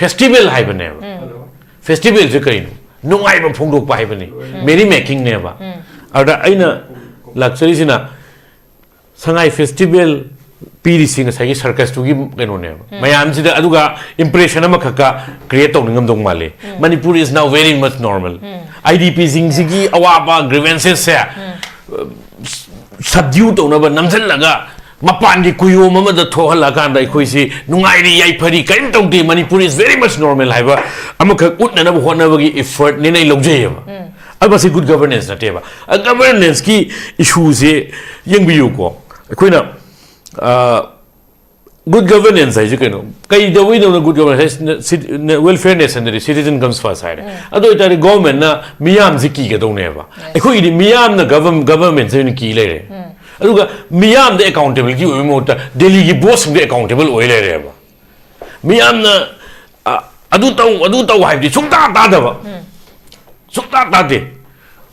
festival hai bane festival je kai no ngai ba phongdok pa hai bane merry making ne ba ada aina luxury sina sangai festival piri sing sai circus tu gi keno ne mayam sida aduga impression ama khaka create tong ngam dong male Manipur is now very much normal IDP sing sigi awaba grievances se subdue to na ba namjal laga mapan di kuyo mama da thohala kan da khoi si nungai ri yai phari kaim tong di Manipur is very much normal haiba amaka utna na hona ba gi effort ne nei lojei ba aba si good governance na te ba governance ki issue se yengbiyu ko khoina good governance hai jikeno kai da we no good governance welfare nation the citizen comes first side ado itari government na miyam ziki ga dong ne ba khoi di miyam na government se ni ki le re aduga miyam the accountability oi mo ta delhi gi boss the accountable oi le re ba miyam na adu taw hai di sukta ta da ba sukta ta de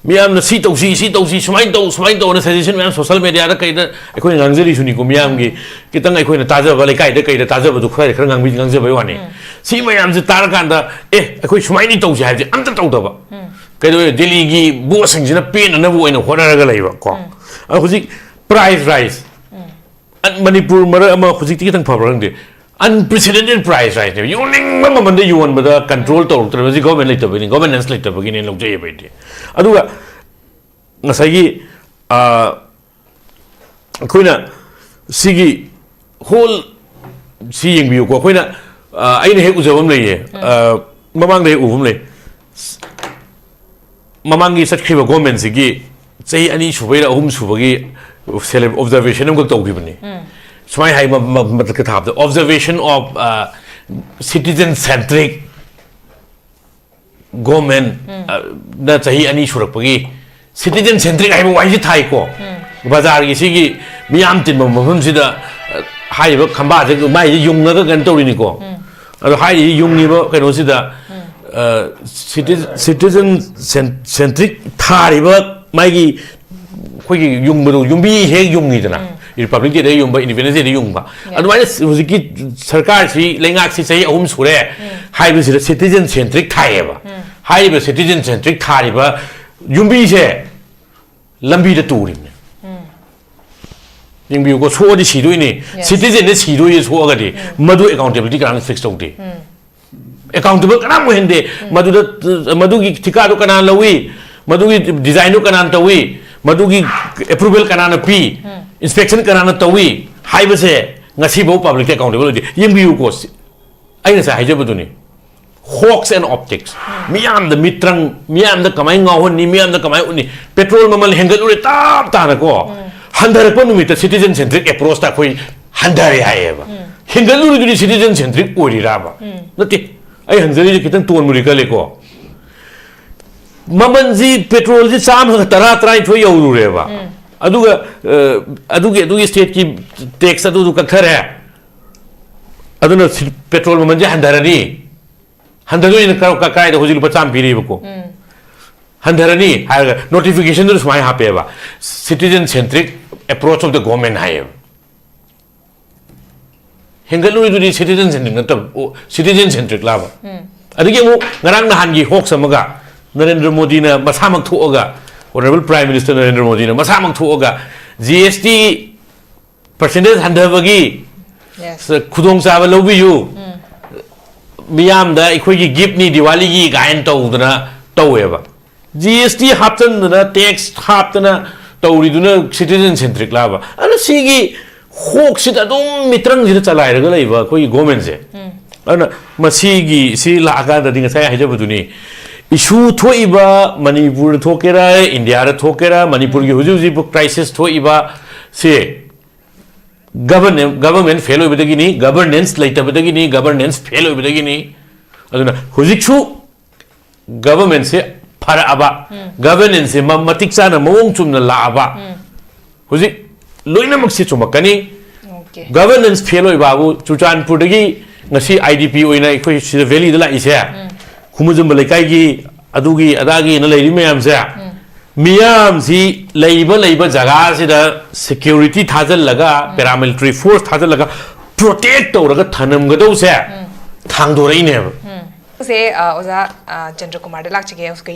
miyam na si tau si sumai tau na suggestion miyam social media da kai da khoi ngangjeri suni ko miyam gi kitang khoi na taja ba le kai da taja ba du khoi khar ngang bi ngangje bai wani si miyam je tar kan da khoi sumai ni tau si hai am ta tau da ba kai do delhi gi boss sing jina pen na bo ina khona ra ga lai ba ko huji price rise Manipur mara ama huji ti kitang phabrang de unprecedented price rise ne yoning ma man de yuan ba da control to tra government lai ta ba ni governance lai ta ba gi ne lok jai ba de aduga ngasai gi khoina sigi whole si yeng biu ko khoina aina he ujawam lai ye mamang de uvum lai mamang gi satkhiba government sigi chei ani subaira ahum subagi celeb observation am ga to gi bani sumai hai ma ka thab the observation of citizen centric government na chahi ani surak pagi citizen centric hai wai ji thai ko bazar gi sigi miyam tin ma mafam sida hai ba khamba je mai ji yung na ga gan to ni ko ado hai ji yung ni ba kaino sida citizen centric thari ba mai gi khoi gi yung ba yung bi he yung ni dana republic de yung ba independence de yung ba adu mai hujiki sarkar si lengak si chai ahum sure hai bi sida citizen centric thai ba hai ba citizen centric thari ba yung bi se lambi de turin yung bi ko so di si doi ni citizen de si doi so ga di madu accountability kan fix to di accountable kana mo hende madu gi thika do kana lawi madu gi design do kana tawi madu gi approval kana na pi inspection kana na tawi hai ba se ngasi bo public accountable di yung bi ko ai na sa hai je bu ni hawks and optics miyam the mitrang miyam the kamai ngawon ni miyam the kamai uni petrol mamal hengal ure tap ta na ko handar ko numit citizen centric approach ta khoi handare hai ba hengal ure du citizen centric ori ra ba nati ai hanjari kitang ton muri ka le ko maman ji petrol ji cham tara trai thoi yauru re ba aduga state ki tax adu ka khare aduna petrol maman ji handarani handaro in ka kai da hojil pacham piri ko handarani ha notification dur smai ha pe ba citizen centric approach of the government hai hengalu du citizen centric na citizen centric la ba adigi mu ngarang na han gi hok samaga Narendra Modi na masamak thuoga honorable prime minister Narendra Modi na masamak thuoga GST percentage handabagi khudong chaba lobi yu miyam da ikhoi gi gift ni diwali gi gain tawdana taweba GST haptan na tax haptana tawri duna citizen centric laba ana sigi hok sit adum mitrang jida chalai raga laiba khoi government se ana masigi si la aga da dinga sai haja buduni issue thoiba Manipur thokera India ra thokera Manipur gi huji crisis thoiba se government fail hoy bedagi ni governance laita bedagi ni governance fail hoy bedagi ni aduna hujikchu government se phara aba governance se matik chana mawong chumna la aba hujik loina mak se chumakani governance fail hoy babu Chuchanpur dagi ngasi IDP oina khoi sida valley da la ise khumujum balaikai gi adugi adagi na leiri mayam se miyam si leiba jaga sida security thajal laga paramilitary force thajal laga protect to raga thanam ga do se ꯊꯥꯡꯗꯣꯔꯛꯏꯅꯦꯕ से ओजा चंद्र कुमार दे लाक्चगे उसके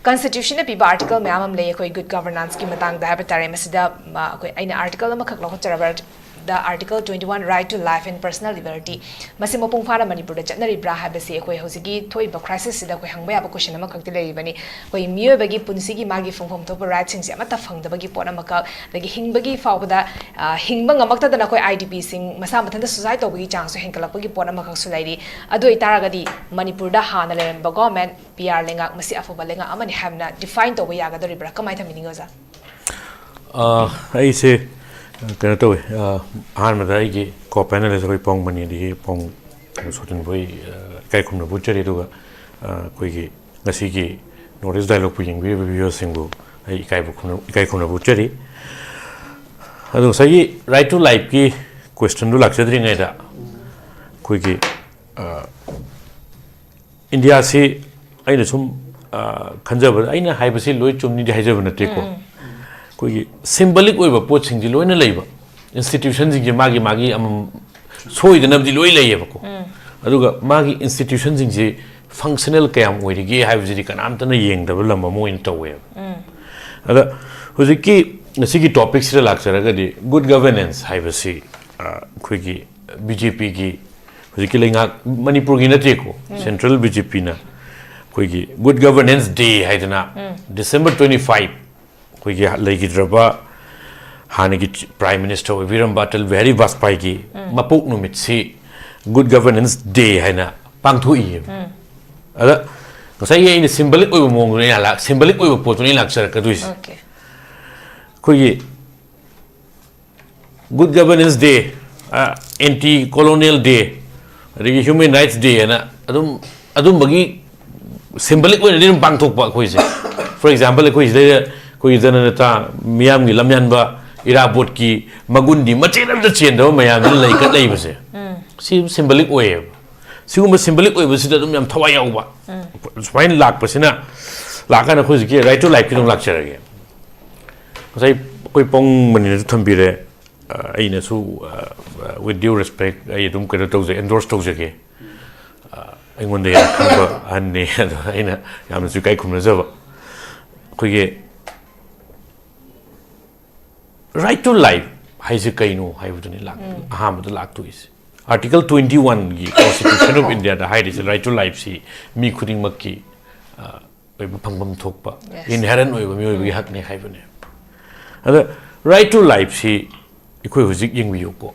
constitution ने पीबा article में आम ले कोई good governance की मतंग दा बतारे मसिदा कोई आइन article में खक लखो चरबर the article 21 right to life and personal liberty मसे मपुंग फारा मणिपुर दा चनरी ब्रा हाबसे कोई होसिगी थोई ब crisis सिदा कोई हंगबा याब क्वेश्चन अमा खक्ति लेरि बनी कोई मियो बगी पुनसी की मागी फंगफम थोप right सिंग से अमता फंगदा बगी पोना मका दगी हिंगबगी फावदा हिंगबंग अमक्ता दना कोई IDP सिंग मसा मथंदा सुसाइड तोबगी चांस सो हेंकलपगी पोना मका सुलाइरी अदो इतारागदी मणिपुर दा हाना लेरन ब गवर्नमेंट PR लेंगा मसी अफबा लेंगा अमनि हमना डिफाइन तोब यागदो रिब्रा कमाय थमिनिंग ओजा ऐसे कनो तो अहमदा की को पैनल कोई पोंग मनी दी पोंग सोटन बोई kai khumna buchari duga koi gi ngasi gi notice dialogue pu ying video singu ai kai khumna buchari adu sai right to life ki question du lakchadri ngai da koi gi india si aina sum khanjaba aina haibasi loi chumni di haijaba na te ko koi gi symbolic oiba pot sing ji loina leiba institution ji magi am soi de nabdi loi leiba ko aduga magi institution jing ji functional kayam oirigi haibji kanam tana yengdaba lamba mo in tawe ada hojiki ngasigi topic sira lakcharaga di good governance haibasi khoigi BJP gi hojiki lenga manipur gi na teko central BJP na khoigi good governance day haidana December 25 khoigi legi draba hanigi prime minister Viram Batal very vaspai gi mapuk numit si good governance day haina pangthui ada ngasai ye symbolic oiba mong ni la symbolic oiba potuni lakchar ka duis okay koi good governance day anti colonial day ri human rights day na adum bagi symbolic oina din pangthok ba koi se for example koi jana ta miyam gi lamyan ba irabot ki magundi machenam da chen do mayam lai kat lai ba se si symbolic way siguma symbolic way basida dum yam thawai yauba swine lak pasina lakana khojiki right to life ki dum lakcharage sai koi pong mani na thambire aina su with due respect ai dum kara tawje endorse tawjege aingonde ya khaba anne aina yam su kai khumna jaba koige right to life haise kaino haibuduni lak ahamad lak to is Article 21 की Constitution of India the right is right to life si mi khuding makki oi phangam thokpa inherent oi mi oi hak ne khai bane ada right to life si ikoi hujik yeng bi ko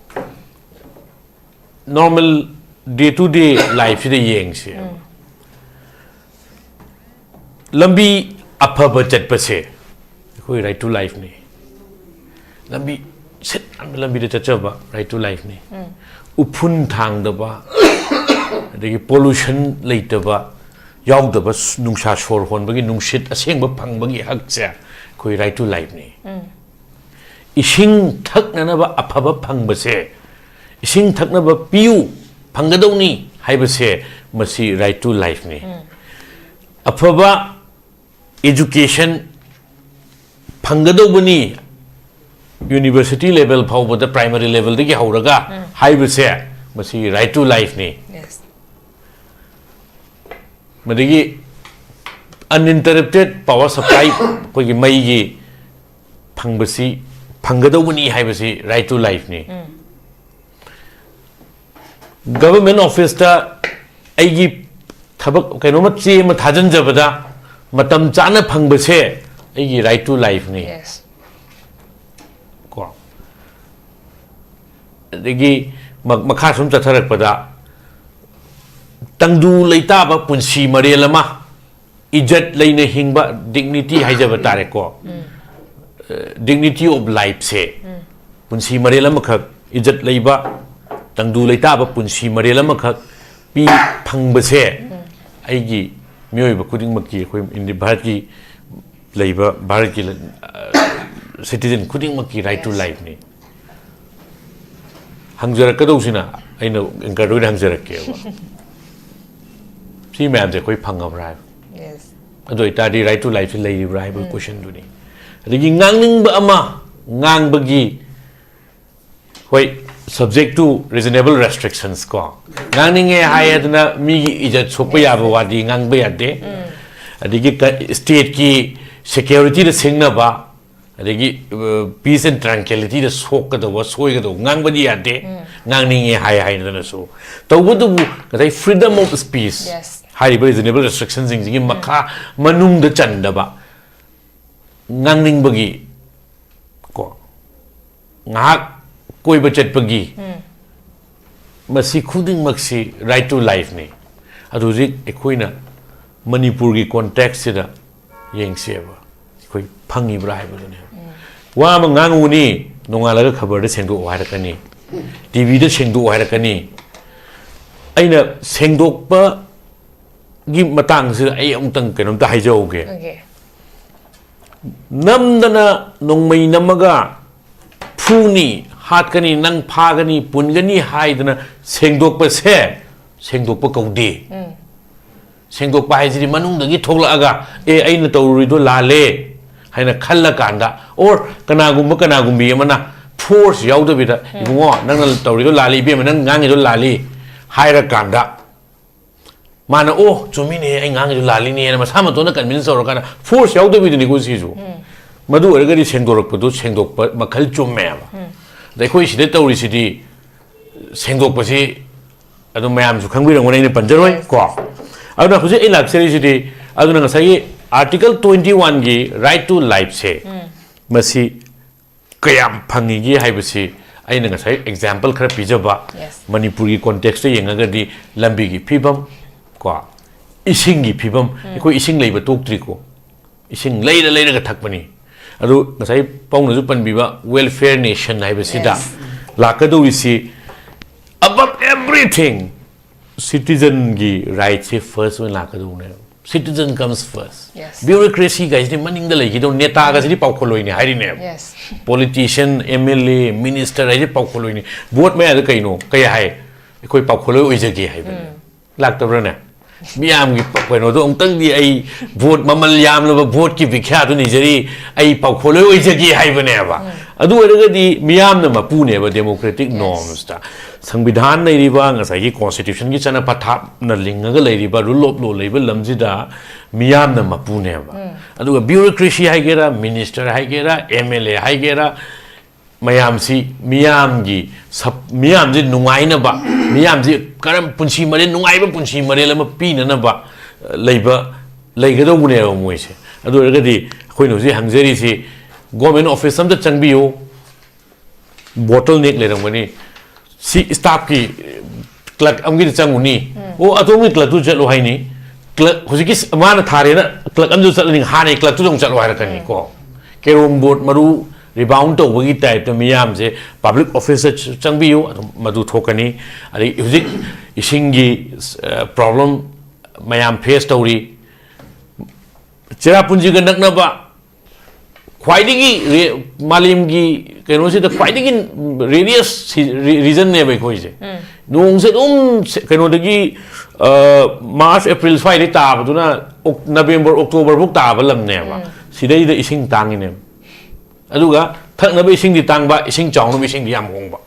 normal day to day life si de yeng si lambi aphaba chatpa se ikoi right to life ni lambi set lambi de chachaba right to life ni upun thang daba adagi pollution leitaba yaudaba nungsa shor hon bagi nungshit asengba phangbagi hak cha koi right to life ni ising thakna ba aphaba phangba se ising thakna ba piu phanggadoni haiba se masi right to life ni aphaba education phanggadobani university level phawba the primary level dagi hauraga haiba se masi right to life ni yes madagi uninterrupted power supply koi gi mai gi phangbasi phanggadobani haiba se right to life ni government office ta aigi thabak kaino ma che ma thajan jabada matam chana phangba se aigi right to life ni yes degi makha sum chatharak pada tangdu leita ba punsi marelama ijat leine hingba dignity haijaba tare ko dignity of life se punsi marelama khak ijat leiba tangdu leita ba punsi marelama khak pi phangba se aigi myoi ba kuding makki khoi indi bharat ki leiba bharat ki citizen kuding makki right to life ni hangjarak ka dosina aina enkaroi hangjarak ke si ma'am je koi phangam ra yes ado itadi right to life lai ra ba question du ni adigi ngangning ba ama ngang bagi hoi subject to reasonable restrictions ko ngangning e hayad na mi ijat sokpa yaba wadi ngang ba yade adigi state ki security de singna ba adigi peace and tranquility de sok da wa soi ga do ngang ba di yade ngangning e hay na so to budu kadai freedom of speech high reasonable restrictions jingi makha manung da chanda ba ngangning bagi ko ngak koi bachet pagi masi khuding maksi right to life ni adu rik ekoina manipur gi context sida yeng seba koi phangi bra haibu ne wa ma ngangu ni nongala ga khabar de sengdo wa rakani tv de sengdo wa rakani aina sengdok pa gi matang sida ai amtang kenom ta haijau ge namdana nongmai namaga phuni hatkani nang phagani pungani haidana sengdokpa se sengdokpa kaudi sengdokpa haijiri manungdagi thoglaaga e aina tawrido lale haina khalla kanda or kanagumbi amana force yaudabida ibungo nangna tawrido lale ibe manang ngangido lale haira kanda mana oh chumine ai ngangido lale ni ma samatona convince orkana force yaudabida ni gosisu madu ergari sengdokpa sengdokpa makhal chummeba देखो इसी देता उड़ी city सेंगोक पसी अदो मैं आम सुखंग भी रंगों ने इन्हें पंजर हुए को अब ना खुशी इलाक से सिटी अदो ना सही आर्टिकल 21 की राइट टू लाइफ से मसी कयाम फंगी की हाई बसी आई ना सही एग्जांपल खर पिजबा मणिपुरी कॉन्टेक्स्ट ये इंगा गदी लंबी की फिबम को इशिंग की फिबम कोई इशिंग ले बतोक त्रिको इशिंग ले का थक बनी अदु नसाई पाउन जु पनबिबा वेलफेयर नेशन हाइबसिदा लाकदो इसी above everything citizen gi right से first when लाकदो ने citizen comes first bureaucracy guys ni maning da legi do neta ga sidi paukoloi ni hairi ne politician mla minister ai paukoloi ni vote me ada kaino kai hai koi paukoloi oijagi hai laktabra ne मियाम की कोइनो तो अंतंग दी आई vote ममल याम लो vote की विख्यात तो निजरी आई पाखोले ओइ जगी हाइबने बा अदु अरगदी मियाम न मपुने बा डेमोक्रेटिक नॉर्म्स ता संविधान नै Riba ngasa gi constitution gi chana patha na linga ga lei riba rule of law leiba lamjida मियाम न मपुने बा अदु bureaucracy hai gera minister hai gera mla hai gera mayam si miyam gi sab miyam ji nungai na ba miyam ji karam punchi mare nungai ba punchi mare lama pi na ba leiba leiga do bune ba moi se adu ga di khoi no ji hangjeri si government office sam da changbi yo bottleneck le rang mani si staff ki clerk am gi changuni o atomi clerk tu chalo hai ni clerk hoji ki amana thare na clerk am ju chalo ni ha ni clerk tu jong chalo hai ra kan ni ko kerom board maru rebound to wagi type to miyam se public officer changbiu madu thokani ari huzik isingi problem mayam face story chera punji ga nakna ba khwaidigi malim gi keno se the khwaidigi radius reason ne bai khoi je nong se keno dagi march april Friday ta ba na november october buk ta ba lam ne ba sidai da ising tangi ne aduga thakna be ising di tangba ising chawna be ising di yam hongba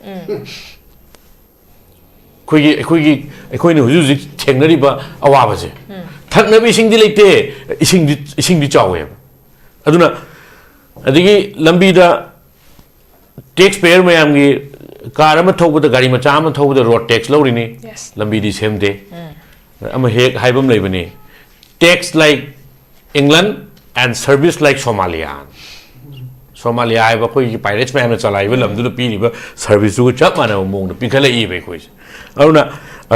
khoi ni huju thengnari ba awa ba je thakna be ising di leite ising di chawe aduna adigi lambi da taxpayer mayam gi car ama thobu da gari macha ama thobu da road tax lori ni lambi di semde ama hek haibam leibani tax like England and service like Somalia ai ba khoi pirates man na chalai ba lamdu pi ni ba service ku chap mana mong na pikhala i be khoi aruna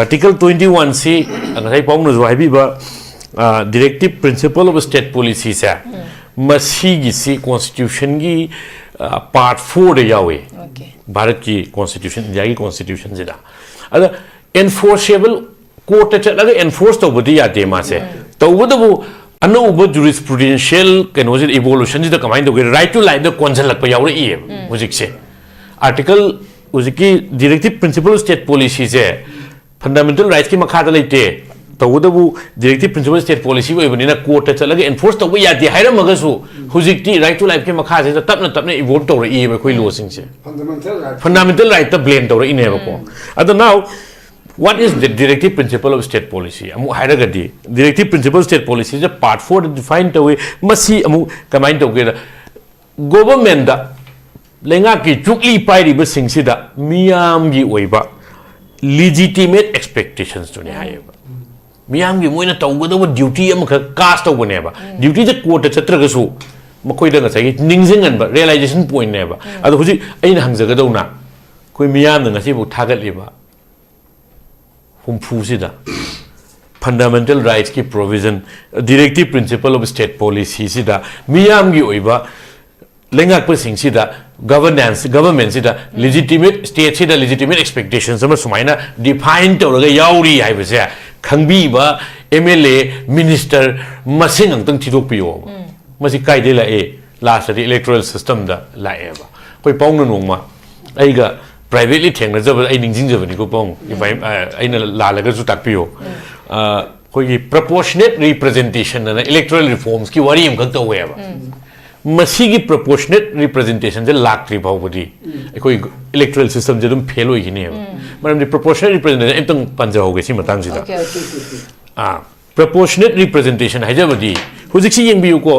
article 21 c angai pong no hai bi ba directive principle of state policy sa masi gi si constitution gi part 4 de yawe bharat ki constitution india ki constitution jida ada enforceable court ta laga enforce to budi ya de ma se to bu अनौब jurisprudential कनोज evolution जी द कमाइन दो right to life द कौनसल लग पे यावरे ये मुझे से article उसकी directive principle state policy से fundamental rights की मखादा लेते तौदबु डायरेक्टिव प्रिंसिपल स्टेट पॉलिसी ओइबनिना कोर्ट चलगे एनफोर्स तब यादे हाइरमगसु हुजिकती राइट टू लाइफ के मखा से तपना तपना इवोल्व तौर इबे कोई लॉ सिंग से फंडामेंटल राइट त ब्लेम तौर इनेबको अद now what is the directive principle of state policy amu hairagadi directive principle state policy is a part 4 defined away masi amu kamain tawge government da lenga ki chukli pairi ba singsida miyam gi oiba legitimate expectations to ne hayeba miyam gi moina tawgada duty am cast tawbane ba duty the court chatraga su makoi da ngasai ningzingan ba realization point ne ba adu huji aina hangjaga dauna koi miyam na ngasi bu thagat liba humphusida fundamental rights ki provision directive principle of state policy sida miyam gi oiba lengak pa sing sida government sida legitimate state sida legitimate expectations ama sumaina define tawraga yauri haibase khangbi ba mla minister masing angtang thidok piyo masi kaide la e last electoral system da la e ba koi paung na nongma aiga privately thengna jab ai ningjing jabani ko pong if I na la laga su takpiyo koi proportionate representation na electoral reforms ki wari am khak to we ba masi gi proportionate representation je laktri bawdi koi electoral system je dum fail hoi gine ba maram de proportionate representation entang panja hoge si matang si da proportionate representation hajabadi hujik si yengbiu ko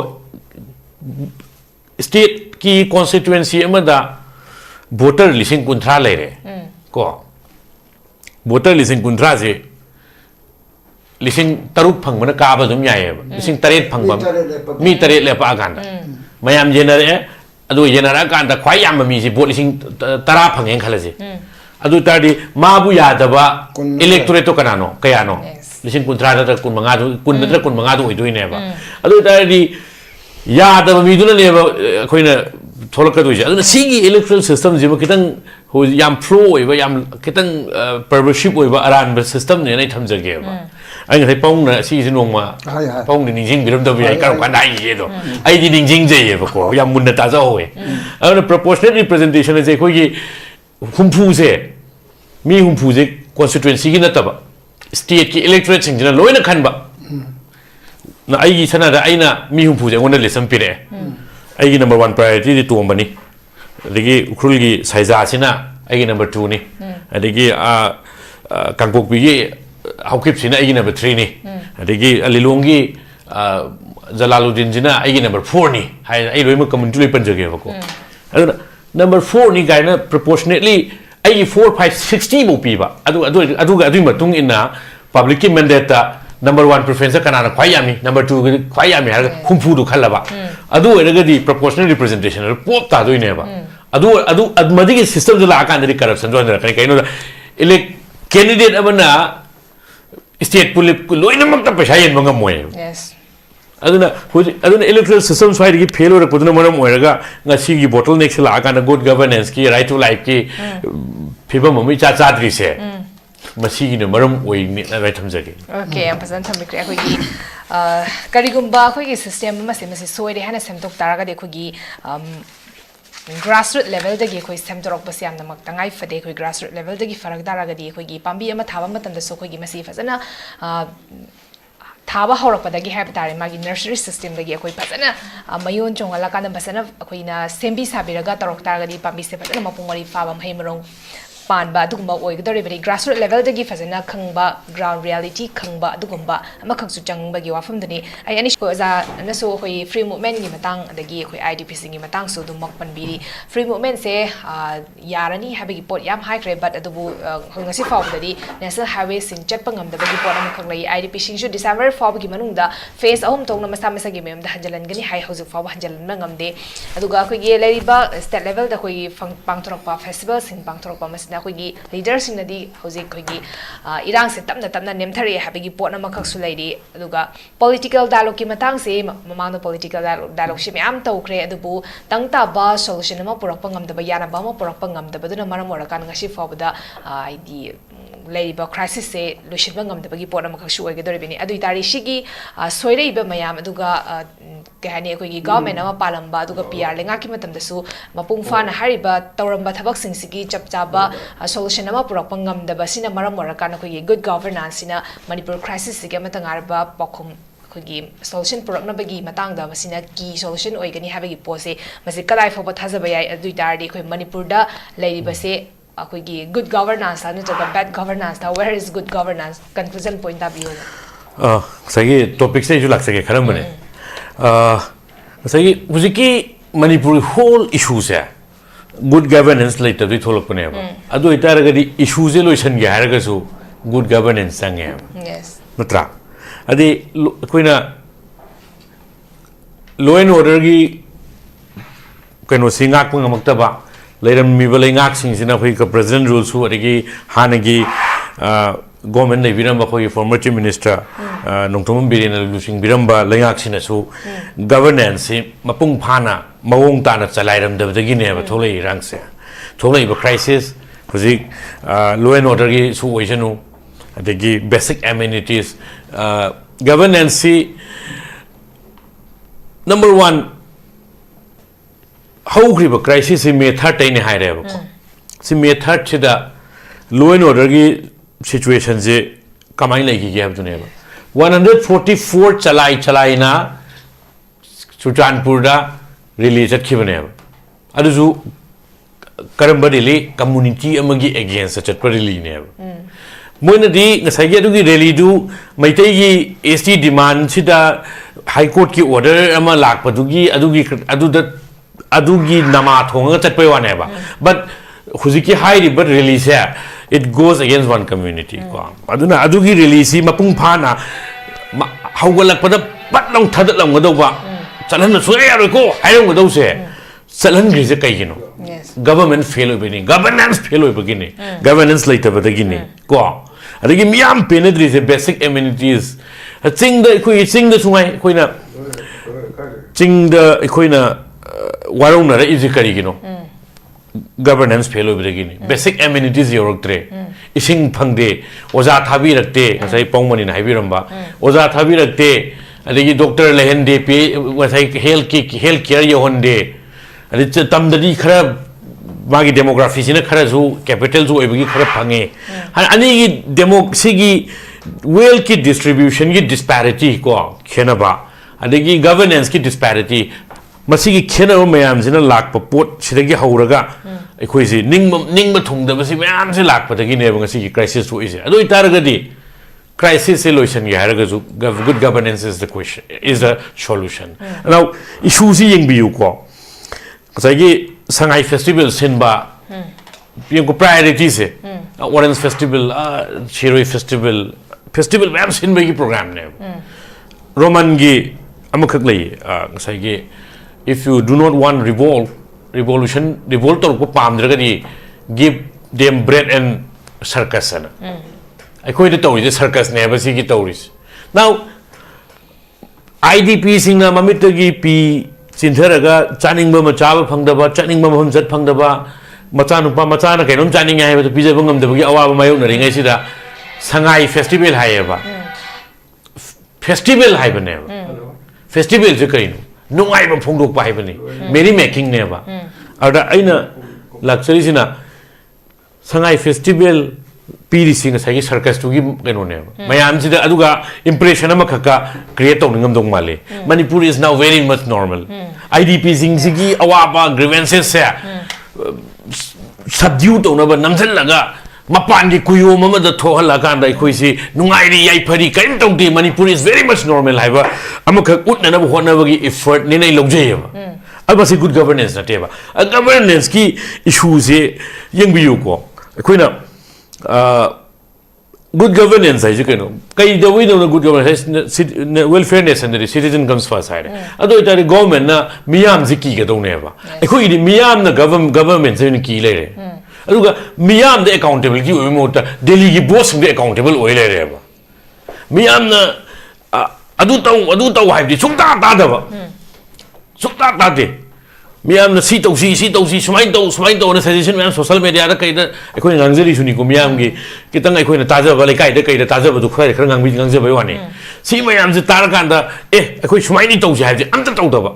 state ki constituency amada voter lising kuntra lere ko voter lising kuntra se lising taruk phangmana ka ba dum yae lising taret phangba mi taret le pa ganda mayam jenare adu jenara ganda khwai yam mi si vote lising tara phangeng khalaje adu tadi ma bu ya da ba electorate to kanano kaya no lising kuntra da kun manga du kun da kun manga du idoi ne ba adu tadi ya da mi du ne ba khoina tholakadoi aduna sigi electoral system jima kitang ho yam flow oiba yam kitang perversive oiba aran ba system ne nai thamjage ba ai ngai pong na si sinongma pong ni ningjing biram da bi ka kan dai ye do ai di ningjing je ye ba ko yam mun na ta za howe aduna proportionate representation je ko gi humpu se mi humpu je constituency gi na ta ba state ki electorate sing jina loina khan ba na ai gi sana da aina mi humpu je ngona lesson pire ai number 1 priority di tuambani adigi ukrulgi saiza sina ai number 2 ni adigi kangpokpi gi haukip sina ai number 3 ni adigi alilongi jalaluddin jina ai number 4 ni ai loima community loi panjage bako aduna number 4 ni gaina proportionately ai 4 5 60 mo pi ba adu matung ina public mandate number 1 preference kanana khwai yami number 2 khwai yami har khumpu du khalaba adu eragadi proportional representation pop ta do ne ba adu madigi system la kan dari corruption jo na kai no elect candidate amana state police loina mak ta paisa yen mangam moy yes aduna electoral system side ki fail ora kuduna maram oiraga ngasi gi bottleneck la kan good governance ki right to life ki phibam mami cha cha dri se masi gi maram oi ni right thamjage okay am pasan thamikre khoi gi karigumba khoi gi system ma se masi soire hana semtok taraga de khoi gi grassroots level dagi khoi semtorok pas yamna mak tangai fade khoi grassroots level dagi farak daraga de khoi gi pambi ama thaba matam da so khoi gi masi fazana thaba haurakpadagi haib tare magi nursery system dagi khoi fazana mayon chongala kana basana khoi na sembi sabiraga tarok taraga di pambi se fazana mapungari faba mai marong panba dugumba oigdori bari grassroots level dagi fazana khangba ground reality khangba dugumba ama khaksu changba gi wafam dani ai ani ko za na so khoi free movement gi matang dagi khoi idp sing gi matang so du mak pan biri free movement se yarani habagi pot yam high grade but adu ngasi faw dadi national highway sin chat pangam da bagi pot am khanglai idp sing shu december faw gi manung da phase ahum tong na masa masa gi mem da hanjalan gani hai hoju faw hanjalan na ngamde adu ga khoi gi leriba state level da khoi pangtorok pa festival sin pangtorok pa masna khoi gi leaders in the housing khoi gi irang se tamna nemthari habigi pot na makhak su laidi aduga political dialogue ki matang se mamang no political dialogue shi am tawkre adubu tangta ba solution ma purak pangam da yana ba ma purak pangam da baduna maram ora kan ngashi fawda id leiba crisis se lution bangam da bagi pot na makhak su oige dori bini adu itari shigi soirei ba mayam aduga kahani khoi gi government ama palamba aduga pr lenga ki matam da su mapung fa na hariba tawramba thabak sing sigi chapchaba solution ama purak pangam da basina maram morakan ko good governance ina Manipur crisis sige matangarba pokhum khoi solution purak na bagi matang da basina key solution oigani habagi pose masi kalai fo thaja bayai adui tardi khoi Manipur da leiri base khoi good governance anu to bad governance where is good governance conclusion point of view sagi topic se ju lak sage kharam bane sagi hujiki Manipur whole issues ya good governance later the tholok pune ba adu itara gadi issues e loisan ge haraga su good governance sange yes natra adi koina law and order gi kaino singak pung amakta ba leiram mi balai ngak sing sina phoi ka president rule su adigi hanagi government nei biramba khoi former chief minister nongthom birina lusing biramba lengak sina su governance mapung phana mawong tana chalairam dabdagi ne ba tholai rangse tholai ba crisis hoji law and order gi su oisanu adigi basic amenities governance number 1 how griba crisis me third ne haire ba si me third chida law and order gi situation je kamai lagi gi have ne ba 144 chalai na Sujanpur da release at khibane ba adu karamba rally community amagi against chat rally ne ba moina di ngasai gi adu gi rally du maitai gi ST demand sida high court ki order ama lak pa du gi adu gi nama thonga chat pai wa ne ba but huziki high river release ya it goes against one community ko aduna adu gi release mapung phana haugalak pada pat long thadat long gado ba chalan na suya ro ko hairong gado se chalan gi je kai gino government fail obini governance fail obini governance later ba gini ko adigi miam penedri se basic amenities ching da sungai koina ching da koina warong na ra easy kari gino governance fail obini basic amenities yoroktre ising phangde oja thabi rakte ngasai pongmani na haibiramba oja thabi rakte adigi doctor lehende pe ngasai health care yohonde adi tamdadi khara magi demography sina khara zu capital zu oibagi khara phange ani gi sigi wealth ki distribution ki disparity ko khenaba adigi governance ki disparity masigi khenaba mayam sina lakpa pot sidagi hauraga akhoi si ningma thungda basi mayam se lakpa dagi ne ba sigi crisis to is adu itaragadi crisis solution ge haraga zu good governance is the question is the solution now issue si yeng biu ko sagi sangai festival sinba yung priority se orange festival chiroi festival mayam sinba gi program ne roman gi amakhak lai sagi if you do not want revolt or pamdragadi give them bread and circus ana akhoi de tawri circus ne ba sigi tawris now idp singna mamitagi p chintharaga chaningba machaba phangdaba chaningba mahum jat phangdaba machanupa machana kainom chaning hai ba pijaba ngamdabagi awaba mayok na ringai sida sangai festival hayeba festival haibane festival je kaino nungai ba phongdok pa haibani merry making ne ba ada aina luxury sina sangai festival piri sing sagi circus tu gi kaino ne mayam sida aduga impression ama khaka create tong ngam dong male Manipur is now very much normal idp sing sigi awaba grievances se subdue to na ba namjal laga mapan di kuyo mama da thohala kan dai khoi si nungai ri yai phari kaim tong di Manipur is very much normal haiba amaka utna na hona bagi effort ne nai logje ba abasi good governance na teba governance ki issues e yeng biu ko khoina good governance ai jikeno kai da we no good governance welfare nation the citizen comes first side ado itari government na miyam ziki ga dong ne ba khoi di miyam na government se ni ki le re aduga miyam the accountability oi mo ta delhi gi boss the accountable oi le re ba miyam na adu taw hai di sukta ta da ba sukta ta de miyam na si tausi sumai tau na suggestion miyam social media da kai da akhoi ngangjari suni ko miyam gi kitang akhoi na taja ba le kai da taja ba du khai khar ngangbi ba wani si miyam ji tar kan da akhoi sumai ni tausi hai ji anta tau da ba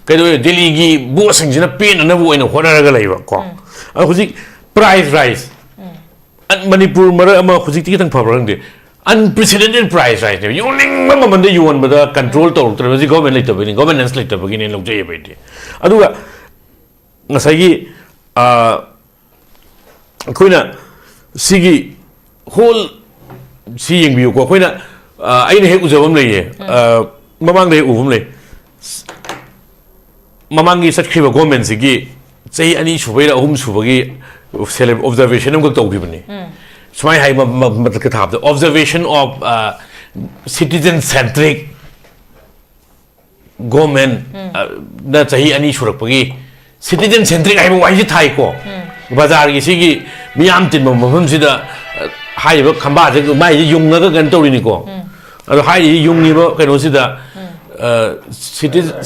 kai do delhi gi boss sing jina pen na bo ina hona ra ga lai ba ko hoji price rise Manipur mara ama hujikti kitang phabrang de unprecedented price right now yawning mama mande yuan bada control to the government later bini governance later begin log jay bai de aduga ngasai gi koina sigi whole seeing view ko koina aina he ujabam leye mamang de ubum le mamang gi satkhiba government sigi chei ani subai ahum subagi celeb observation am ko tawkhibani smai hai matlab ka thap the observation of citizen centric government na chahi ani surakpagi citizen centric hai wai ji thai ko bazar gi sigi miyam tin mafam sida hai ba khamba je mai yung na ga gan tawri ni ko ado hai yung ni ba kaino sida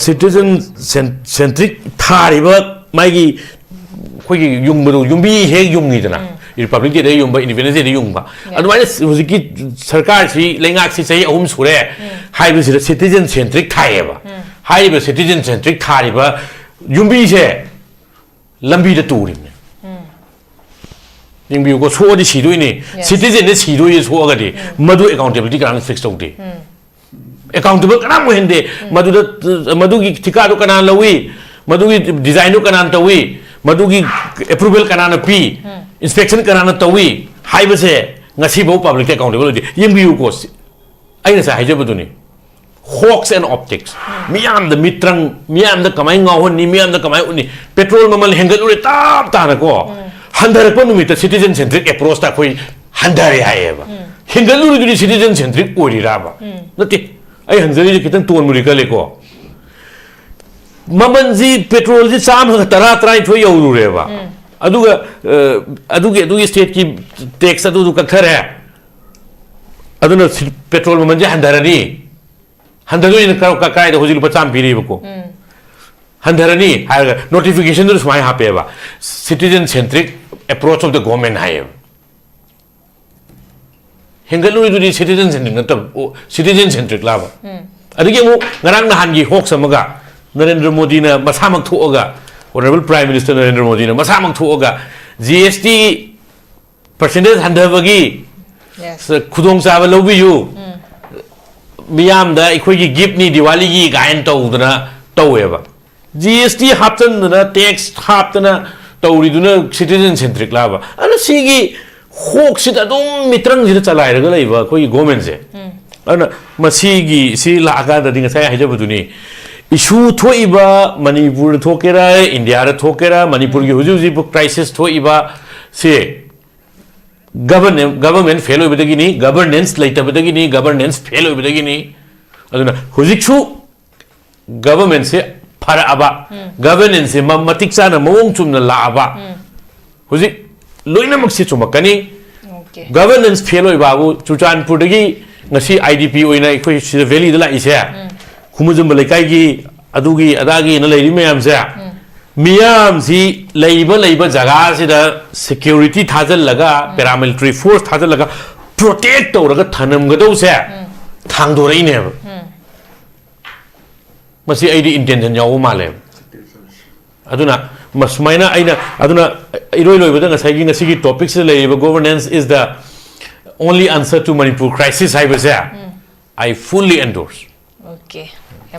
citizen centric thari ba mai gi khoi yung bu yung bi he yung ni dana republic de yung ba independence de yung ba adu mai hujiki sarkar si lengak si sei ahum sure hai bu citizen centric thai ba hai ba citizen centric thari ba yung bi se lambi de turi ni yung bi ko so di si doi ni citizen de si doi so ga di madu accountability kan fix to de accountable kana mo hende madu gi thika do kana lawi madu gi design do kana tawi madu gi approval kana na pi inspection kana na tawi hai ba se ngasi bo public accountable de yung bi ko ai na sa hai jabu ni hawks and optics miyam the mitrang miyam the kamai ngawon ni miyam the kamai uni petrol mamal hengal ure tap ta na ko handar ko numita citizen centric approach ta koi handare hai ba hengal ure du citizen centric ori ra ba nati ai hanjari kitang ton muri ka le ko mamanji petrol ji cham tara trai thoi yoru re ba aduga state ki tax adu ka thare aduna petrol mamanji handarani handaro in ka kai da hojil pacham piri ko handarani ha notification do smai ha pe ba citizen centric approach of the government hai hengalu du citizen centric na citizen centric la ba adige mu ngarang na han gi hok samaga Narendra Modi na masamak thuoga honorable prime minister Narendra Modi na masamak thuoga GST percentage handabagi yes khudong chaba lobi yu miyam da ikhoi gi gift ni diwali gi gain tawdana taweba GST haptan na tax haptana tawriduna citizen centric laba ana sigi hok sit adum mitrang jira chalai raga leiba koi government se ana masigi si la aga da dinga sai hajabuduni issue thoiba Manipur thokera India ra thokera Manipur gi huju bu crisis thoiba se government fail hoibadagi ni governance leitabadagi ni governance fail hoibadagi ni aduna hujiksu government se phara aba governance se matik chana mawong chumna la aba hujik loina maksi chumakani governance fail hoiba bu Chuchanpur dagi ngasi IDP oina ikoi sida valley dala ise khumujum balaikai gi adugi adagi na leiri mayam se miyam si leiba jaga sida security thajal laga paramilitary force thajal laga protect tawraga thanam gadau se thangdorei ne masi aidi intention yaw male aduna masmaina aina aduna iroi loibada ngasai gi ngasi gi topics leiba governance is the only answer to Manipur crisis I fully endorse. Okay.